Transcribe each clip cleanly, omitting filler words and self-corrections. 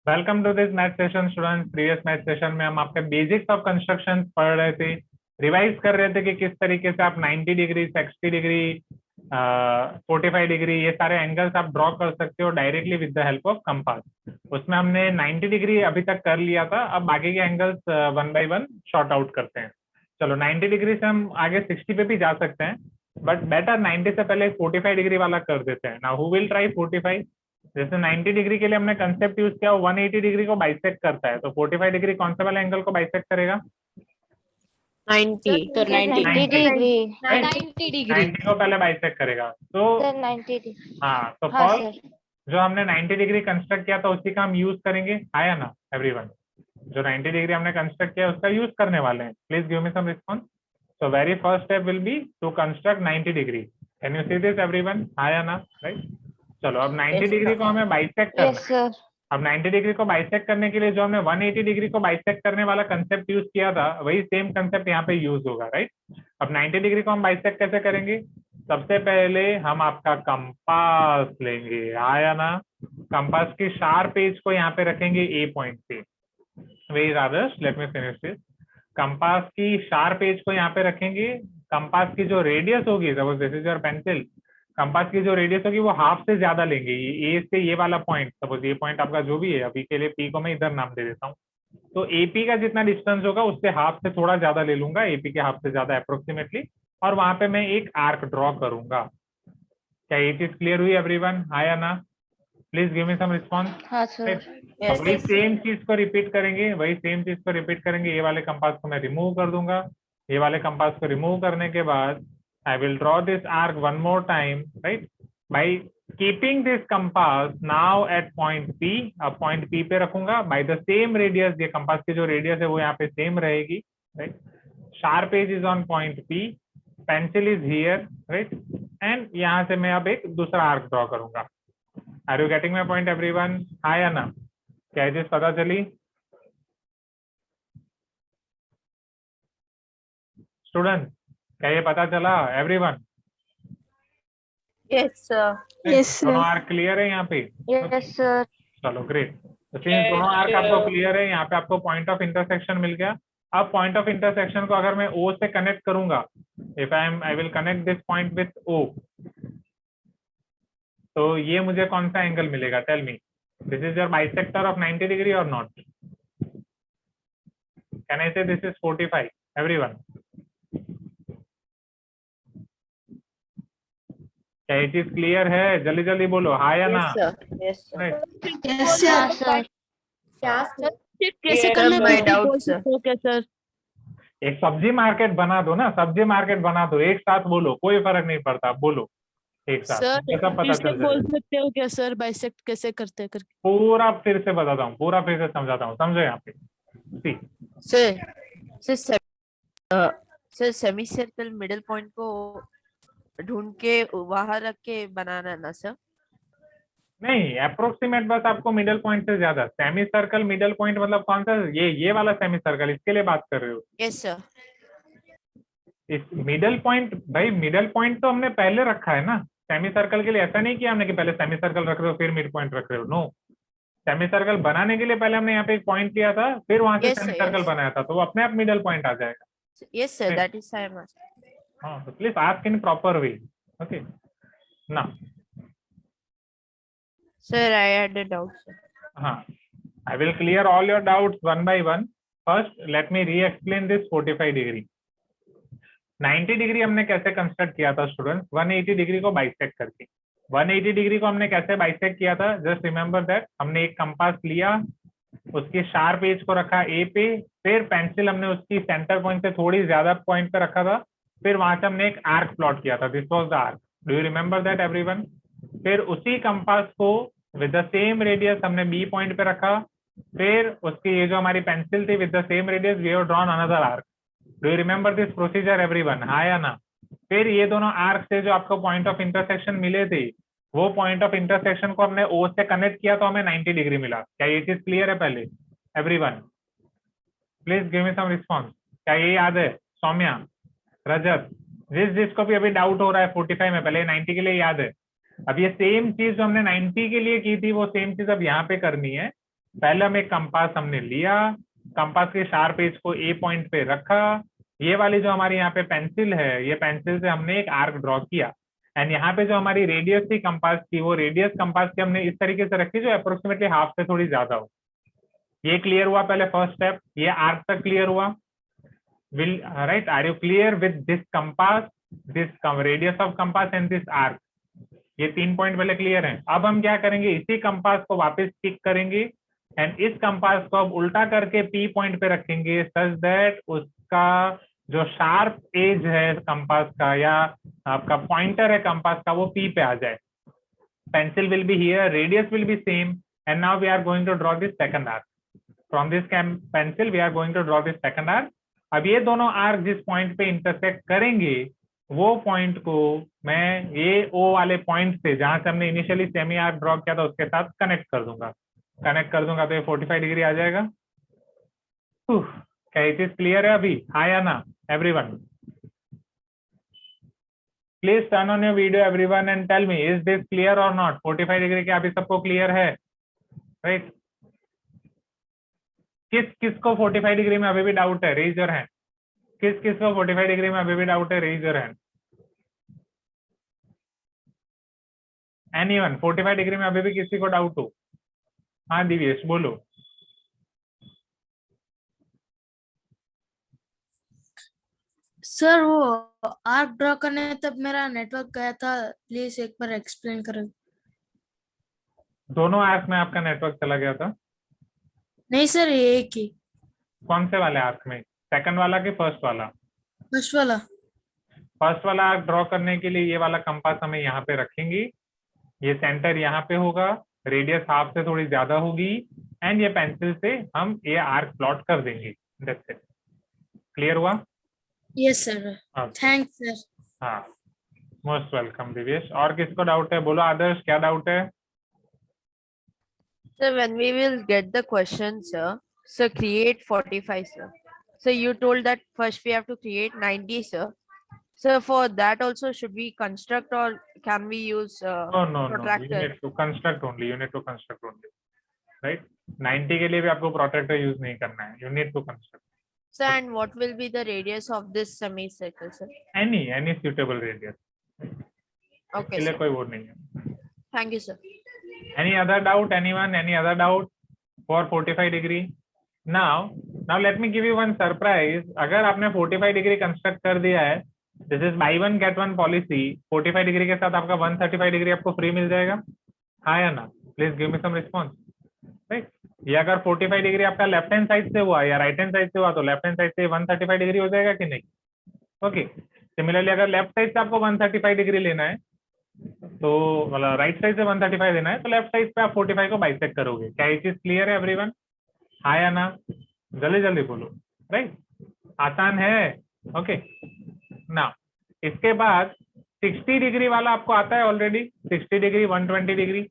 Welcome to this math session student. Previous math session में हम आपके बेसिक्स ऑफ कंस्ट्रक्शन पढ़ रहे थे, रिवाइज कर रहे थे कि किस तरीके से आप 90 डिग्री, 60 डिग्री, 45 डिग्री ये सारे एंगल्स आप ड्रॉ कर सकते हो directly with the help of compass. उसमें हमने 90 डिग्री अभी तक कर लिया था, अब बाकी के angles one by one short out करते हैं। चलो 90 डिग्री से हम आगे 60 पे भी जा सकते हैं, बट बेटर 90 से पहले 45 डिग्री वाला कर देते हैं। Now who will try 45? जैसे 90 डिग्री के लिए हमने कंसेप्ट यूज किया, 180 डिग्री को बाइसेक्ट करता है, तो 45 डिग्री कौन से वाले एंगल को बाइसेक्ट करेगा? 90 तो 90 डिग्री 90 डिग्री 90 को पहले बाइसेक्ट करेगा। तो सर 90 डिग्री। हाँ, तो हाँ फर्स्ट सर। जो हमने 90 डिग्री कंस्ट्रक्ट किया था उसी का हम यूज करेंगे, आया ना एवरीवन? जो 90 डिग्री हमने कंस्ट्रक्ट किया उसका यूज करने वाले हैं। Please give me some response. So very first step will be to construct 90 degree. Can you see this everyone? आया ना? राइट। चलो अब 90 डिग्री को हमें बाइसेक्ट करना यस है। सर। अब 90 डिग्री को बाइसेक्ट करने के लिए जो हमने 180 डिग्री को बाइसेक्ट करने वाला कंसेप्ट यूज किया था, वही सेम कंसेप्ट यहाँ पे यूज होगा, राइट? अब 90 डिग्री को हम बाइसेक्ट कैसे करेंगे? सबसे पहले हम आपका कंपास लेंगे, आया ना? कंपास की शार्प एज को यहाँ पे रखेंगे ए पॉइंट पे। Very rather let me finish this. Compass की शार्प एज को यहाँ पे रखेंगे। कंपास की जो रेडियस होगी, suppose this is your pencil, compass की जो रेडियस होगी वो हाफ से ज्यादा लेंगे। ये ए से ये वाला पॉइंट, सपोज ये पॉइंट आपका जो भी है, अभी के लिए पी को मैं इधर नाम दे देता हूँ, तो एपी का जितना डिस्टेंस होगा उससे हाफ से थोड़ा ज्यादा ले लूंगा, एपी के हाफ से ज्यादा अप्रोक्सीमेटली, और वहां पे मैं एक आर्क ड्रॉ करूंगा। क्या ये चीज क्लियर हुई एवरीवन? आया ना? Please give me some response. हाँ सर। वही सेम चीज को रिपीट करेंगे, वही सेम चीज को रिपीट करेंगे। ये वाले कंपास को मैं रिमूव कर दूंगा। ये वाले कंपास को रिमूव करने के बाद I will draw this arc one more time, right, by keeping this compass now at point P. अब पॉइंट पी पे रखूंगा बाय द सेम रेडियस। ये कंपास की जो रेडियस है वो यहाँ पे सेम रहेगी, right? Sharp edge is on point P, pencil is here, right, and यहाँ से मैं अब एक दूसरा आर्क ड्रॉ करूंगा। Are you getting my point everyone? हाँ या ना? क्या चीज पता चली स्टूडेंट? क्या ये पता चला एवरीवन? यस सर दोनों आर्क क्लियर है यहाँ पे? Yes sir. चलो ग्रेट। तो सिंस दोनों आर्क आपको क्लियर है, यहाँ पे आपको पॉइंट ऑफ इंटरसेक्शन मिल गया। अब पॉइंट ऑफ इंटरसेक्शन को अगर मैं ओ से कनेक्ट करूंगा, if I will connect this point with O, तो ये मुझे कौन सा एंगल मिलेगा? Tell me, this is your bisector of 90 degree और not? Can I say this is 45 everyone? क्या ये चीज क्लियर है? जल्दी जल्दी बोलो हाँ या ना? यस सर हाँ सर। कैसे करना है डाउट सर? Okay sir. एक सब्जी मार्केट बना दो ना, सब्जी मार्केट बना दो, एक साथ बोलो, कोई फर्क नहीं पड़ता, बोलो एक साथ, सर मुझे सब पता फिर से चल बोल जाएगा। सकते हो क्या सर, बाइसेक्ट कैसे करते हैं करके? पूरा फिर से बताता हूँ, पूरा फिर से समझाता हूँ, समझो यहाँ पे। C sir semicircle middle point को ढूंढ के वहां रख के बनाना ना सर? नहीं, अप्रोक्सीमेट बस आपको मिडल पॉइंट से ज्यादा। सेमी सर्कल मिडल पॉइंट मतलब कौन सा? ये वाला सेमी सर्कल, इसके लिए बात कर रहे हो? Yes sir. इस मिडल पॉइंट, भाई मिडल पॉइंट तो हमने पहले रखा है ना सेमी सर्कल के लिए। ऐसा नहीं किया हमने कि पहले सेमी सर्कल रख रहे हो फिर मिड पॉइंट रख रहे हो, नो। सेमी सर्कल बनाने के लिए पहले हमने यहाँ पे एक पॉइंट लिया था, फिर वहां से Yes, semi sir, circle yes. बनाया था, तो वो अपने आप मिडल पॉइंट आ जाएगा। Yes sir that is I must. हाँ, तो please ask in proper way, okay ना? Sir I had a doubt sir. हाँ, I will clear all your doubts one by one. First, let me re-explain this 45 degree. 90 degree हमने कैसे construct किया था students? 180 degree को bisect करके। 180 degree को हमने कैसे बाइसेक्ट किया था? जस्ट रिमेंबर दैट, हमने एक कंपास लिया, उसकी शार्प एज को रखा ए पे, फिर पेंसिल हमने उसकी सेंटर पॉइंट से थोड़ी ज्यादा पॉइंट पे रखा था, फिर वहां से हमने एक आर्क प्लॉट किया था, this was the arc. Do you remember that everyone? फिर उसी कंपास को विद द सेम रेडियस हमने बी पॉइंट पे रखा, फिर उसकी ये जो हमारी पेंसिल थी with the same radius we have drawn another arc. Do you remember this procedure everyone? हाँ या ना? फिर ये दोनों आर्क से जो आपको पॉइंट ऑफ इंटरसेक्शन मिले थे, वो पॉइंट ऑफ इंटरसेक्शन को हमने ओ से कनेक्ट किया तो हमें 90 डिग्री मिला। क्या ये चीज क्लियर है पहले everyone? Please give me some response. क्या ये याद है सौम्या, रजत, जिसको भी अभी डाउट हो रहा है 45 में, पहले 90 के लिए याद है? अब ये सेम चीज जो हमने 90 के लिए की थी वो सेम चीज अब यहाँ पे करनी है। पहले हम एक कंपास हमने लिया, कंपास के शार्प एज को ए पॉइंट पे रखा, ये वाली जो हमारी यहाँ पे पेंसिल है, ये पेंसिल से हमने एक आर्क ड्रॉ किया, एंड यहाँ पे जो हमारी रेडियस थी कंपास की, वो रेडियस कंपास की हमने इस तरीके से रखी जो अप्रोक्सीमेटली हाफ से थोड़ी ज्यादा हो। ये क्लियर हुआ पहले फर्स्ट स्टेप, ये आर्क तक क्लियर हुआ। Will right, are you clear with this compass, this radius of compass and this arc? ये 3 पॉइंट पहले क्लियर हैं। अब हम क्या करेंगे, इसी कंपास को वापस पिक करेंगे एंड इस कंपास को अब उल्टा करके पी पॉइंट पे रखेंगे, सच दैट उसका जो शार्प एज है कंपास का या आपका पॉइंटर है कंपास का, वो पी पे आ जाए। Pencil will be here, radius will be same, and now we are going to draw this second arc. From this pencil we are going to draw this second arc. अब ये दोनों arc जिस point पे intersect करेंगे, वो point को मैं ये ओ वाले पॉइंट से, जहां से हमने इनिशियली सेमी आर्क ड्रॉ किया था, उसके साथ कनेक्ट कर दूंगा। कनेक्ट कर दूंगा तो ये 45 डिग्री आ जाएगा। क्या इट इज क्लियर है अभी? हाँ या ना everyone? Please turn on your video everyone and tell me, is this clear और नॉट? 45 डिग्री क्या अभी सबको क्लियर है? राइट, किसको 45 डिग्री में अभी भी डाउट है? Raise your hand. किसको 45 डिग्री में अभी भी डाउट है? Raise your hand. Anyone 45 degree में अभी भी किसी को डाउट हो? हाँ दिव्येश बोलो। सर वो आर्क ड्रॉ करने तब मेरा नेटवर्क गया था, प्लीज एक बार एक्सप्लेन करें। दोनों आर्क में आपका नेटवर्क चला गया था? नहीं सर, ये एक ही। कौन से वाले आर्क में? सेकंड वाला कि फर्स्ट वाला? फर्स्ट वाला। फर्स्ट वाला आर्क ड्रॉ करने के लिए ये वाला कंपास हमें यहाँ पे रखेंगे, ये सेंटर यहाँ पे होगा, रेडियस हाफ से थोड़ी ज्यादा होगी, एंड ये पेंसिल से हम ये आर्क प्लॉट कर देंगे। That's it. क्लियर हुआ? Yes sir, thanks sir. हाँ, मोस्ट वेलकम दिव्येश। और किसको डाउट है? बोलो आदर्श, क्या डाउट है? So when we will get the question, sir, so create 45, sir. So you told that first we have to create 90, sir. So for that also should we construct or can we use No, you protractor? need to construct only. You need to construct only. Right? 90 के लिए भी आपको protractor use नहीं करना है. You need to construct. So and what will be the radius of this semicircle, sir? Any suitable radius. Okay, इसलिए sir. कोई वो नहीं है. Thank you, sir. Any other doubt? Anyone? Any other doubt for 45 degree? Now let me give you one surprise. अगर आपने 45 degree construct कर दिया है, this is by one get one policy, 45 degree के साथ आपका 135 डिग्री आपको फ्री मिल जाएगा। हाँ या ना? Please give me some response. Right, ये अगर 45 डिग्री आपका लेफ्ट हैंड साइड से हुआ या राइट हैंड साइड से हुआ तो लेफ्ट हैंड साइड से 135 डिग्री हो जाएगा कि नहीं? ओके, सिमिलरली अगर लेफ्ट साइड से आपको 135 डिग्री लेना है तो मतलब राइट साइड से 135 देना है तो लेफ्ट साइड पे आप 45 को बाइसेक्ट करोगे। क्या ये चीज क्लियर है एवरीवन? हाँ या ना? जल्दी जल्दी बोलो। राइट, आसान है। ओके ना, इसके बाद 60 डिग्री वाला आपको आता है ऑलरेडी। 60 डिग्री 120 डिग्री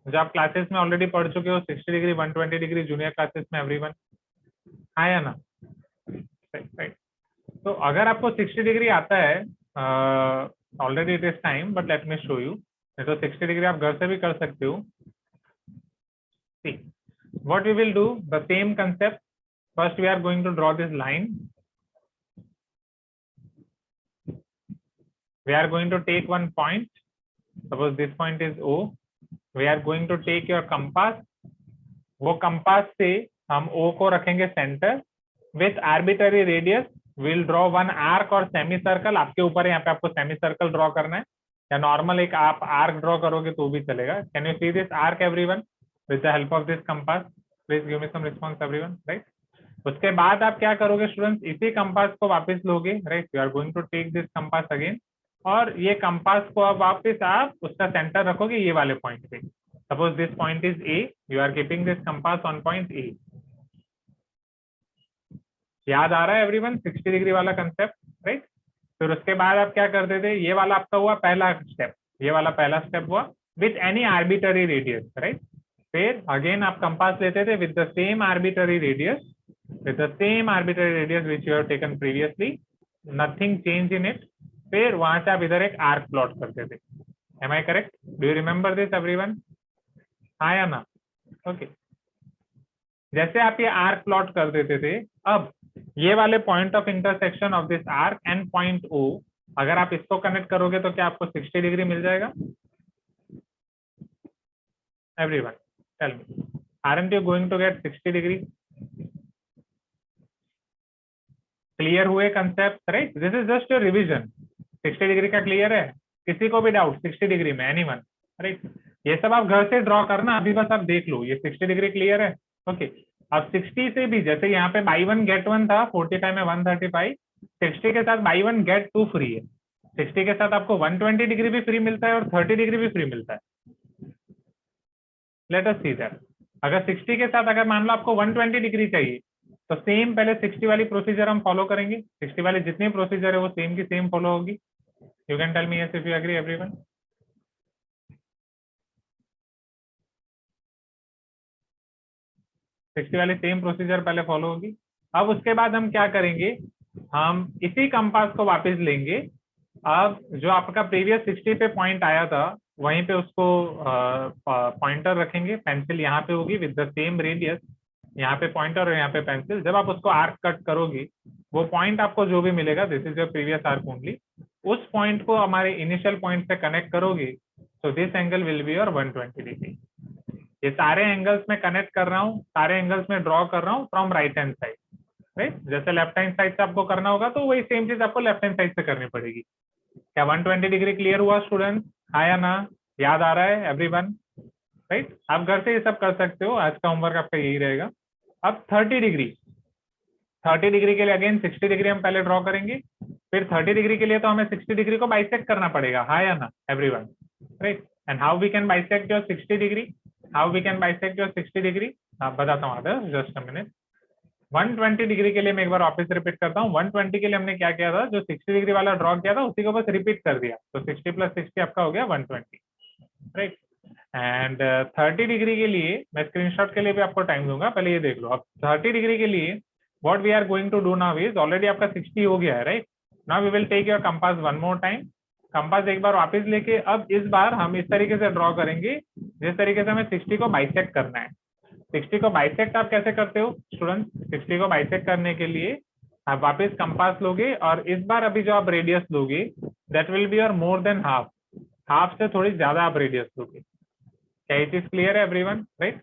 जो आप क्लासेस में ऑलरेडी पढ़ चुके हो, 60 डिग्री 120 डिग्री जूनियर क्लासेस में एवरीवन। हाँ या ना? राइट, तो अगर आपको 60 डिग्री आता है, already it is time but let me show you. तो 60 डिग्री आप घर से भी कर सकते हो। See, what we will do, the same concept. First we are going to draw this line. We are going to take one point. Suppose this point is O. We are going to take your compass. वो compass से हम O को रखेंगे center. With arbitrary radius, we'll draw one arc or semicircle. आपके ऊपर यहाँ पे आपको semicircle draw करना है या नॉर्मल एक आप आर्क ड्रॉ करोगे तो भी चलेगा। Can you see this arc everyone with the help of this compass? Please give me some response everyone. Right, उसके बाद आप क्या करोगे स्टूडेंट्स, इसी कंपास को वापस लोगे। Right, you are going to take this compass again और ये कंपास को अब वापस आप उसका सेंटर रखोगे ये वाले पॉइंट पे। Suppose this point is A, you are keeping this compass on point A. याद आ रहा है एवरीवन 60 डिग्री वाला कंसेप्ट? राइट, फिर उसके बाद आप क्या करते थे, ये वाला आपका हुआ पहला स्टेप, ये वाला पहला स्टेप हुआ with any arbitrary radius. Right, फिर अगेन आप कंपास लेते थे with the same arbitrary radius, with the same arbitrary radius which you have taken previously, nothing change in it. फिर वहां से आप इधर एक आर्क प्लॉट करते थे। Am I correct? Do you remember this everyone? हाँ या ना? ओके, जैसे आप ये आर्क प्लॉट कर देते थे, अब ये वाले point of intersection of this arc and point O, अगर आप इसको कनेक्ट करोगे तो क्या आपको 60 डिग्री मिल जाएगा? Everyone tell me, aren't you going to get 60 degree? Clear हुए concept, right? This is just your revision. 60 degree का क्लियर है? किसी को भी डाउट 60 डिग्री में? एनीवन? राइट, ये सब आप घर से ड्रॉ करना, अभी बस आप देख लो। ये 60 डिग्री क्लियर है? ओके, अब 60 से भी, जैसे यहाँ पे बाई वन गेट वन था, 45 में 135, 60 के साथ buy one get two free है। 60 के साथ आपको 120 डिग्री भी फ्री मिलता है और 30 डिग्री भी फ्री मिलता है। Let us see that. अगर 60 के साथ अगर मान लो आपको 120 डिग्री चाहिए, तो सेम पहले 60 वाली प्रोसीजर हम फॉलो करेंगे। 60 वाली जितनी प्रोसीजर है वो सेम की सेम फॉलो होगी। You can tell me yes if you agree everyone. 60 वाली सेम प्रोसीजर पहले फॉलो होगी। अब उसके बाद हम क्या करेंगे, हम इसी कंपास को वापस लेंगे। अब जो आपका प्रीवियस 60 पे पॉइंट आया था, वहीं पे उसको पॉइंटर रखेंगे, पेंसिल यहाँ पे होगी विद द सेम रेडियस, यहाँ पे पॉइंटर और यहाँ पे पेंसिल। जब आप उसको आर्क कट करोगे, वो पॉइंट आपको जो भी मिलेगा, this is your previous arc only, उस पॉइंट को हमारे इनिशियल पॉइंट से कनेक्ट करोगे, तो this angle will be your 120 degree. ये सारे एंगल्स में कनेक्ट कर रहा हूँ, सारे एंगल्स में ड्रॉ कर रहा हूँ from right hand side, right? जैसे लेफ्ट हैंड साइड से आपको करना होगा, तो वही सेम चीज आपको लेफ्ट हैंड साइड से करनी पड़ेगी। क्या 120 डिग्री क्लियर हुआ स्टूडेंट? हाँ या ना? याद आ रहा है एवरीवन? राइट, आप घर से ये सब कर सकते हो। आज का होमवर्क आपका यही रहेगा। अब 30 डिग्री, 30 डिग्री के लिए अगेन 60 डिग्री हम पहले ड्रॉ करेंगे, फिर 30 डिग्री के लिए तो हमें 60 डिग्री को बाइसेक्ट करना पड़ेगा। हाँ या ना everyone? Right, and how we can bisect your 60 degree? How we can bisect your 60 degree? आप बताता हूँ Adarsh, just a minute. 120 degree के लिए मैं एक बार वापस रिपीट करता हूँ। 120 के लिए हमने क्या किया था, जो 60 डिग्री वाला ड्रॉ किया था उसी को बस रिपीट कर दिया, तो 60 + 60 आपका हो गया 120, राइट? एंड 30 डिग्री के लिए मैं स्क्रीनशॉट के लिए भी आपको टाइम दूंगा, पहले ये देख लो। अब 30 डिग्री के लिए what we are going to do now is, already आपका 60 हो गया है, right? Now we will take your compass one more time. Compass एक बार वापस लेके अब इस बार हम इस तरीके से ड्रॉ करेंगे जिस तरीके से हमें 60 को बाइसेक्ट करना है। 60 को बाइसेक्ट आप कैसे करते हो स्टूडेंट? 60 को बाइसेक्ट करने के लिए आप वापस कंपास लोगे और इस बार अभी जो आप रेडियस लोगे, that will be your more than half, half से थोड़ी ज्यादा आप रेडियस लोगे। क्या ये चीज क्लियर है एवरीवन? राइट,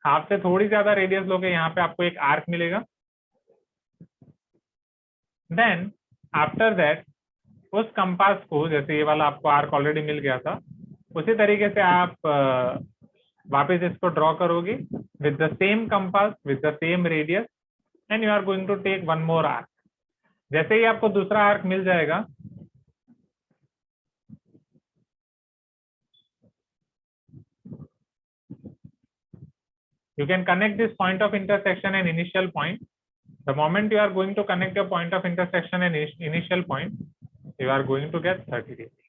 हाफ से थोड़ी ज्यादा रेडियस लोगे, यहाँ पे आपको एक आर्क मिलेगा। देन आफ्टर दैट उस कंपास को, जैसे ये वाला आपको आर्क ऑलरेडी मिल गया था, उसी तरीके से आप वापस इसको ड्रॉ करोगे with the same compass with the same radius, and you are going to take one more arc. जैसे ही आपको दूसरा आर्क मिल जाएगा, you can connect this point of intersection and initial point. The moment you are going to connect your point of intersection and initial point, you are going to get 30 degree.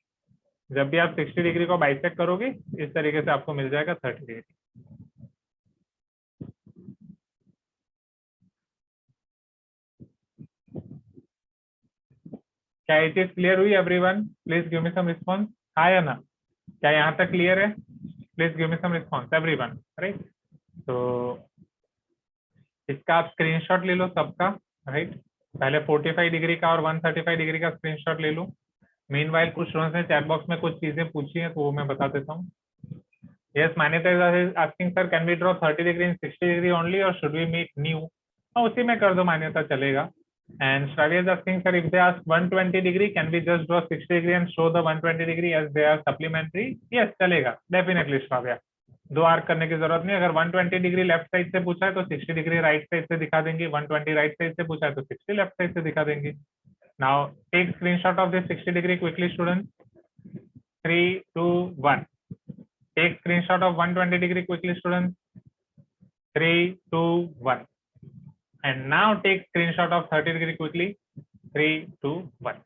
जब भी आप 60 degree को bisect करोगे, इस तरीके से आपको मिल जाएगा 30 डिग्री। क्या ये चीज क्लियर हुई everyone? Please give me some response, हाँ या ना? क्या यहाँ तक क्लियर है? Please give me some response everyone, right? तो इसका आप स्क्रीनशॉट ले लो सबका, राइट? पहले 45 डिग्री का और 135 डिग्री का स्क्रीनशॉट ले लो। मीनवाइल कुछ स्टूडेंट्स ने चैट बॉक्स में कुछ चीजें पूछी हैं, तो वो मैं बता देता हूँ। Yes, Manyata is asking sir can we draw 30 degree in 60 degree only और शुड वी मेक न्यू? हाँ, उसी में कर दो मान्यता, चलेगा। And Shravya is asking sir if they ask 120 degree can we just draw 60 degree and show the 120 degree as they are supplementary? Yes, चलेगा definitely Shravya, दो arc करने की जरूरत नहीं। अगर 120 डिग्री लेफ्ट साइड से पूछा है तो 60 डिग्री राइट साइड से दिखा देंगे, 120 राइट साइड से पूछा है तो 60 लेफ्ट साइड से दिखा देंगे। Now take screenshot of this 60 degree quickly student. 3, 2, 1। Take screenshot of 120 degree quickly student. 3, 2, 1। And now take screenshot of 30 degree quickly. 3, 2, 1।